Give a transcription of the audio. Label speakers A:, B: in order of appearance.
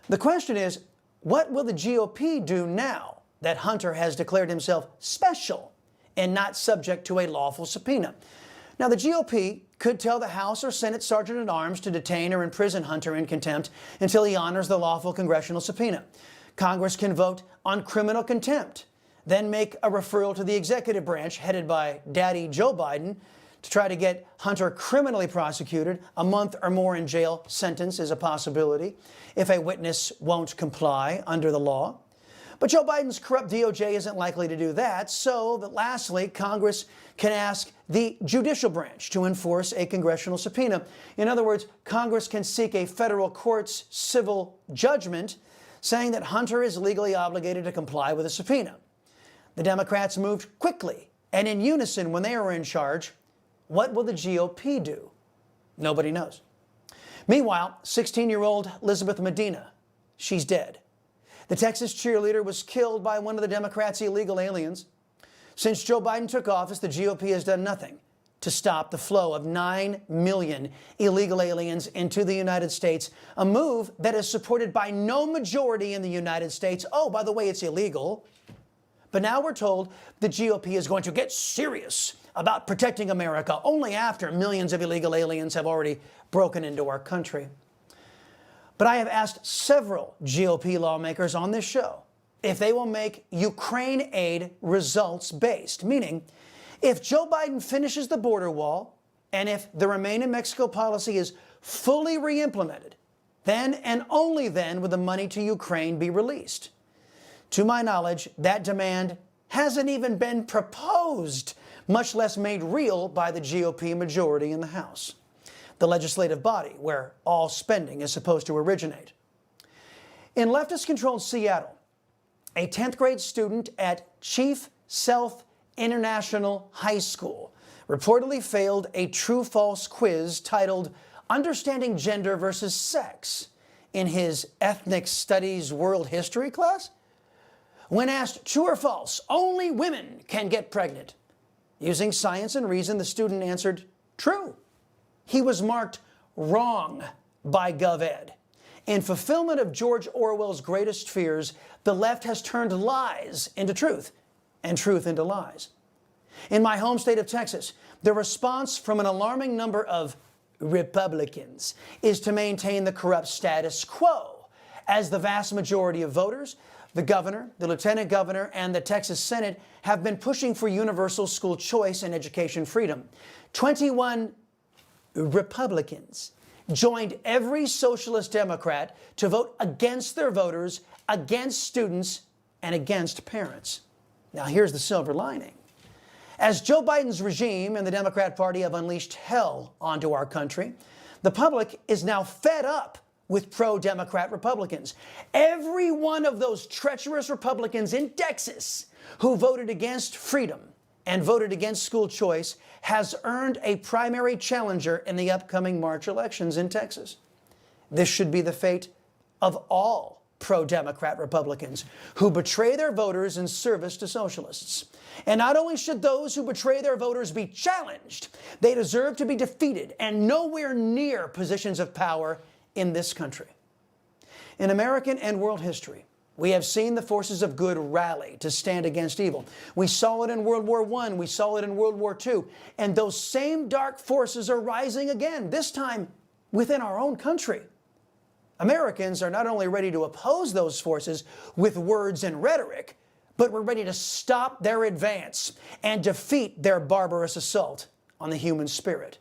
A: The question is, what will the GOP do now that Hunter has declared himself special and not subject to a lawful subpoena? Now, the GOP could tell the House or Senate Sergeant-at-Arms to detain or imprison Hunter in contempt until he honors the lawful congressional subpoena. Congress can vote on criminal contempt, then make a referral to the executive branch headed by Daddy Joe Biden to try to get Hunter criminally prosecuted. A month or more in jail sentence is a possibility if a witness won't comply under the law. But Joe Biden's corrupt DOJ isn't likely to do that, so that lastly, Congress can ask the judicial branch to enforce a congressional subpoena. In other words, Congress can seek a federal court's civil judgment saying that Hunter is legally obligated to comply with a subpoena. The Democrats moved quickly and in unison when they were in charge. What will the GOP do? Nobody knows. Meanwhile, 16-year-old Elizabeth Medina, she's dead. The Texas cheerleader was killed by one of the Democrats' illegal aliens. Since Joe Biden took office, the GOP has done nothing to stop the flow of 9 million illegal aliens into the United States, a move that is supported by no majority in the United States. Oh, by the way, it's illegal. But now we're told the GOP is going to get serious about protecting America only after millions of illegal aliens have already broken into our country. But I have asked several GOP lawmakers on this show if they will make Ukraine aid results-based, meaning if Joe Biden finishes the border wall and if the Remain in Mexico policy is fully re-implemented, then and only then would the money to Ukraine be released. To my knowledge, that demand hasn't even been proposed, much less made real by the GOP majority in the House, the legislative body where all spending is supposed to originate. In leftist-controlled Seattle, a 10th grade student at Chief Sealth International High School reportedly failed a true-false quiz titled Understanding Gender versus Sex in his Ethnic Studies World History class. When asked true or false, only women can get pregnant. Using science and reason, the student answered true. He was marked wrong by GovEd. In fulfillment of George Orwell's greatest fears, the left has turned lies into truth and truth into lies. In my home state of Texas, the response from an alarming number of Republicans is to maintain the corrupt status quo, as the vast majority of voters, the governor, the lieutenant governor, and the Texas Senate have been pushing for universal school choice and education freedom. 21 Republicans joined every socialist Democrat to vote against their voters, against students, and against parents. Now, here's the silver lining. As Joe Biden's regime and the Democrat Party have unleashed hell onto our country, the public is now fed up with pro-Democrat Republicans. Every one of those treacherous Republicans in Texas who voted against freedom and voted against school choice has earned a primary challenger in the upcoming March elections in Texas. This should be the fate of all pro-Democrat Republicans who betray their voters in service to socialists. And not only should those who betray their voters be challenged, they deserve to be defeated and nowhere near positions of power in this country. In American and world history, we have seen the forces of good rally to stand against evil. We saw it in World War I, we saw it in World War II, and those same dark forces are rising again, this time within our own country. Americans are not only ready to oppose those forces with words and rhetoric, but we're ready to stop their advance and defeat their barbarous assault on the human spirit.